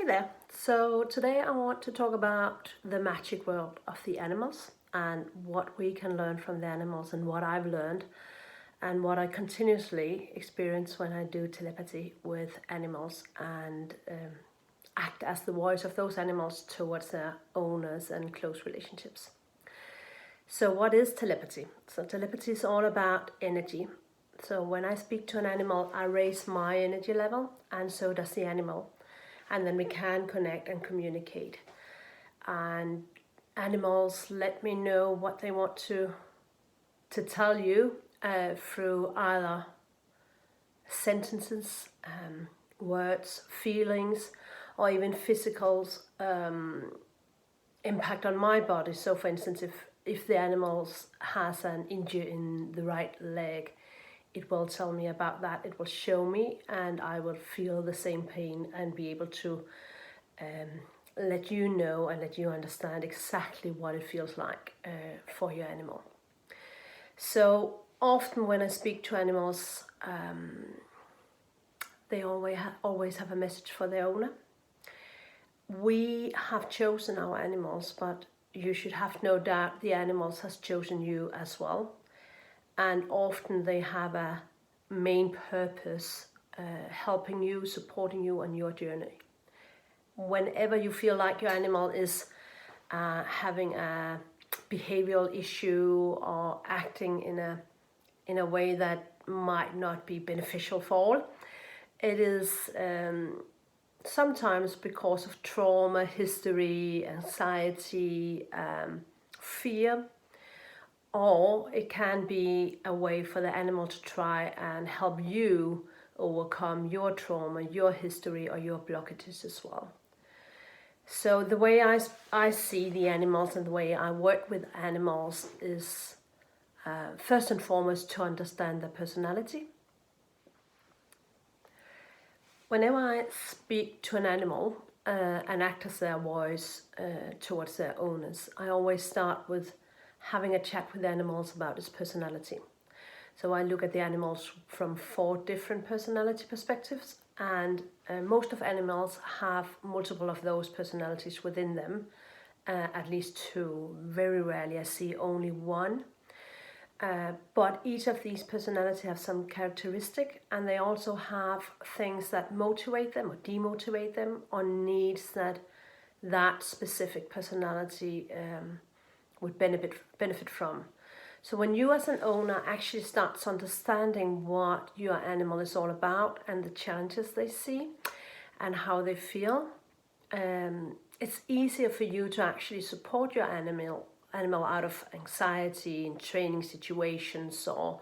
Hi there. So today I want to talk about the magic world of the animals and what we can learn from the animals and what I've learned and what I continuously experience when I do telepathy with animals and act as the voice of those animals towards their owners and close relationships. So what is telepathy? So telepathy is all about energy. So when I speak to an animal, I raise my energy level and so does the animal. And then we can connect and communicate. And animals let me know what they want to tell you through either sentences, words, feelings, or even physical impact on my body. So for instance, if the animal has an injury in the right leg, it will tell me about that. It will show me and I will feel the same pain and be able to let you know and let you understand exactly what it feels like for your animal. So often when I speak to animals, they always have a message for their owner. We have chosen our animals, but you should have no doubt the animals has chosen you as well. And often they have a main purpose, helping you, supporting you on your journey. Whenever you feel like your animal is having a behavioral issue or acting in a way that might not be beneficial for all, it is sometimes because of trauma, history, anxiety, fear, or it can be a way for the animal to try and help you overcome your trauma, your history, or your blockages as well. So the way I see the animals and the way I work with animals is first and foremost to understand their personality. Whenever I speak to an animal and act as their voice towards their owners, I always start with having a chat with animals about its personality. So I look at the animals from 4 different personality perspectives, and most of animals have multiple of those personalities within them, at least 2. Very rarely I see only 1. But each of these personalities have some characteristic, and they also have things that motivate them or demotivate them, or needs that specific personality would benefit from. So when you as an owner actually starts understanding what your animal is all about and the challenges they see and how they feel, it's easier for you to actually support your animal out of anxiety in training situations or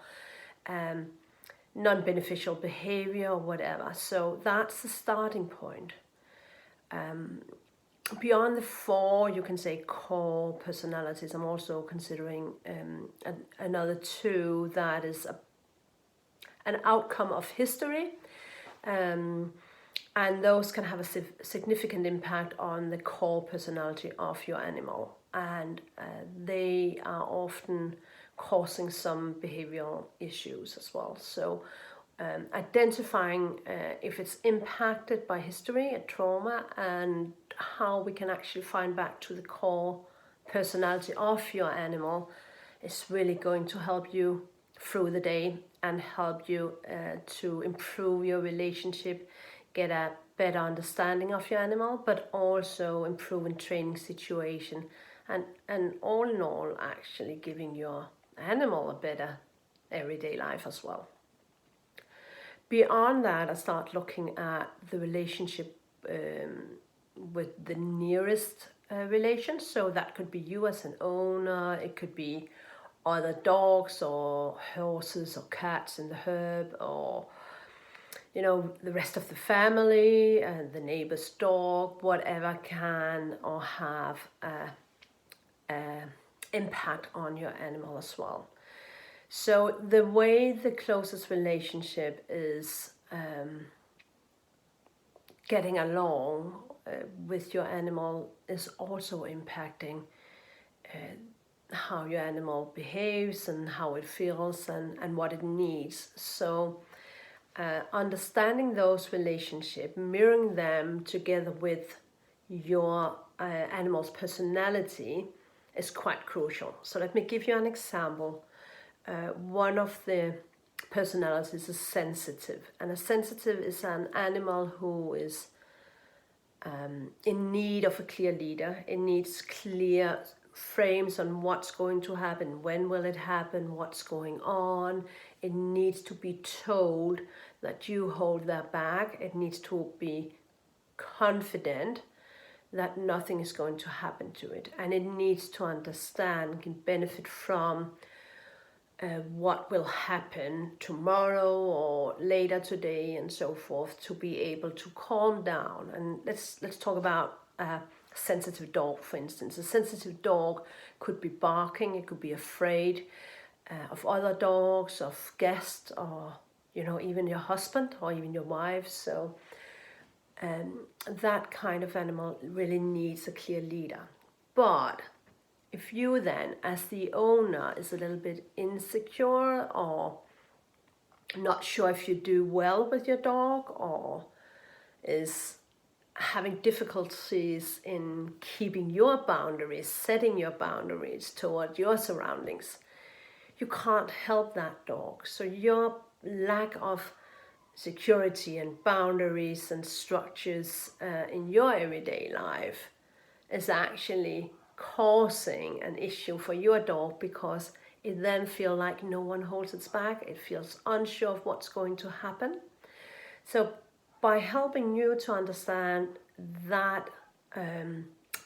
non-beneficial behavior or whatever. So that's the starting point. Beyond the 4, you can say, core personalities, I'm also considering another 2 that is an outcome of history, and those can have a significant impact on the core personality of your animal, and they are often causing some behavioral issues as well. So identifying if it's impacted by history and trauma, and how we can actually find back to the core personality of your animal is really going to help you through the day and help you to improve your relationship, get a better understanding of your animal, but also improve in training situation, and all in all actually giving your animal a better everyday life as well. Beyond that, I start looking at the relationship with the nearest relation. So that could be you as an owner, it could be other dogs or horses or cats in the herd, or the rest of the family and the neighbor's dog, whatever can or have a impact on your animal as well. So the way the closest relationship is getting along with your animal is also impacting how your animal behaves and how it feels and what it needs. So understanding those relationships, mirroring them together with your animal's personality is quite crucial. So let me give you an example. One of the personalities is sensitive, and a sensitive is an animal who is in need of a clear leader. It needs clear frames on what's going to happen, when will it happen, what's going on. It needs to be told that you hold their back. It needs to be confident that nothing is going to happen to it, and it needs to understand, can benefit from what will happen tomorrow or later today and so forth, to be able to calm down. And let's talk about a sensitive dog, for instance. A sensitive dog could be barking, it could be afraid of other dogs, of guests, or even your husband or even your wife. So that kind of animal really needs a clear leader. But if you then, as the owner, is a little bit insecure or not sure if you do well with your dog, or is having difficulties in keeping your boundaries, setting your boundaries toward your surroundings, you can't help that dog. So your lack of security and boundaries and structures in your everyday life is actually causing an issue for your dog, because it then feels like no one holds its back. It feels unsure of what's going to happen. So by helping you to understand that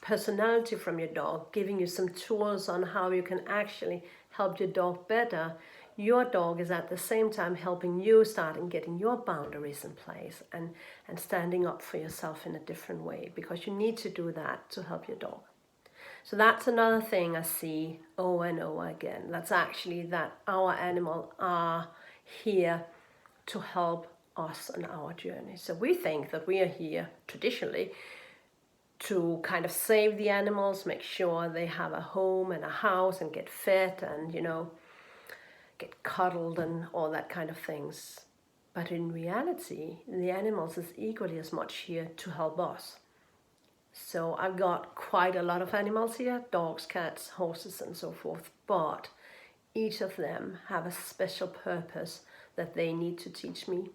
personality from your dog, giving you some tools on how you can actually help your dog better, your dog is at the same time helping you start and getting your boundaries in place and standing up for yourself in a different way, because you need to do that to help your dog. So that's another thing I see over and over again. That's actually that our animal are here to help us on our journey. So we think that we are here traditionally to kind of save the animals, make sure they have a home and a house and get fed and, get cuddled and all that kind of things. But in reality, the animals is equally as much here to help us. So I've got quite a lot of animals here, dogs, cats, horses and so forth, but each of them have a special purpose that they need to teach me.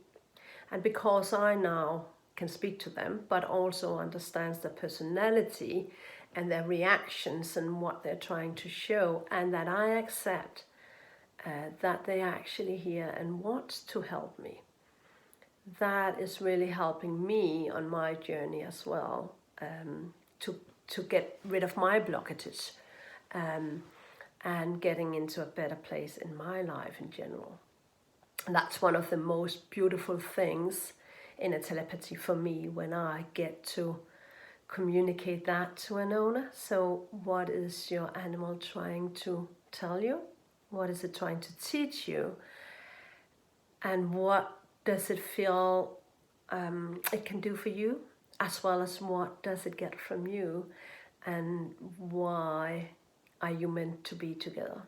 And because I now can speak to them, but also understands their personality and their reactions and what they're trying to show, and that I accept that they are actually here and want to help me, that is really helping me on my journey as well, to get rid of my blockages and getting into a better place in my life in general. And that's one of the most beautiful things in a telepathy for me, when I get to communicate that to an owner. So what is your animal trying to tell you? What is it trying to teach you? And what does it feel it can do for you, as well as what does it get from you, and why are you meant to be together?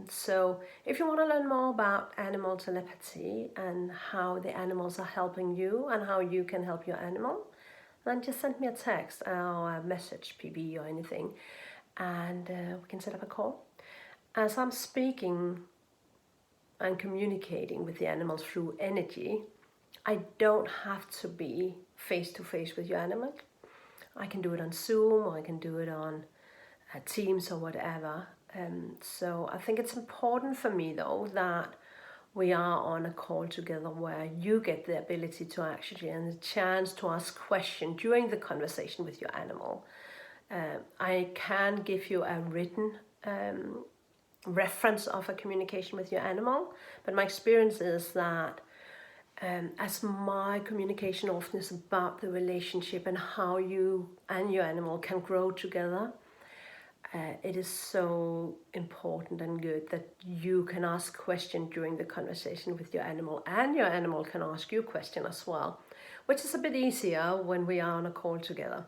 So if you want to learn more about animal telepathy and how the animals are helping you and how you can help your animal, then just send me a text or a message, PB or anything, and we can set up a call. As I'm speaking and communicating with the animals through energy, I don't have to be face to face with your animal. I can do it on Zoom, or I can do it on Teams or whatever. So I think it's important for me though that we are on a call together where you get the ability to actually, and the chance to ask questions during the conversation with your animal. I can give you a written reference of a communication with your animal, but my experience is that as my communication often is about the relationship and how you and your animal can grow together, it is so important and good that you can ask questions during the conversation with your animal, and your animal can ask you a question as well, which is a bit easier when we are on a call together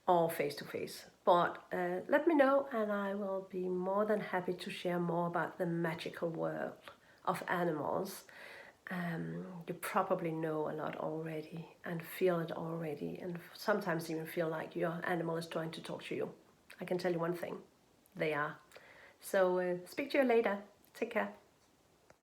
or face to face. But let me know, and I will be more than happy to share more about the magical world of animals you probably know a lot already and feel it already, and sometimes even feel like your animal is trying to talk to you. I can tell you one thing, they are. So speak to you later. Take care.